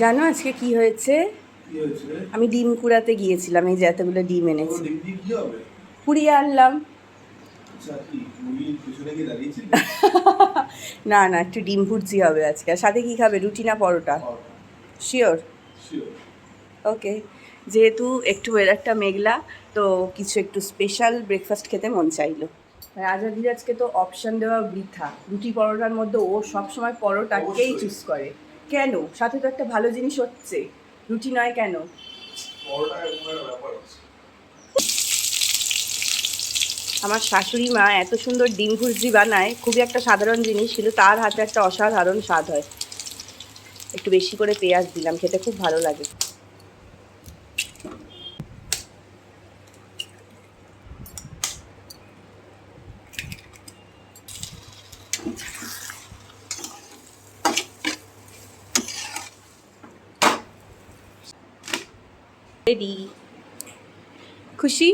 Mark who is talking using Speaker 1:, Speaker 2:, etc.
Speaker 1: জানো আজকে কি হয়েছে? আমি ডিম কুড়াতে গিয়েছিলাম, এই যে এতগুলো ডিম এনেছি। কুড়িয়ে আনলাম। না না, একটু ডিম ভুর্জি হবে আজকে। আর সাথে কি খাবে, রুটি না পরোটা? শিওর? ওকে। যেহেতু একটু ওয়েদারটা মেঘলা, তো কিছু একটু স্পেশাল ব্রেকফাস্ট খেতে মন চাইলো। আজকে তো অপশান দেওয়া বৃথা। রুটি পরোটার মধ্যে ও সবসময় পরোটাকেই চুজ করে। কেন? সাথে তো একটা ভালো জিনিস হচ্ছে, রুটি নয় কেন? আমার শাশুড়ি মা এত সুন্দর ডিম ভুর্জি বানায়, খুবই একটা সাধারণ জিনিস, কিন্তু তার হাতে একটা অসাধারণ স্বাদ হয়। একটু বেশি করে পেঁয়াজ দিলাম, খেতে খুব ভালো লাগে। রেডি। খুশি?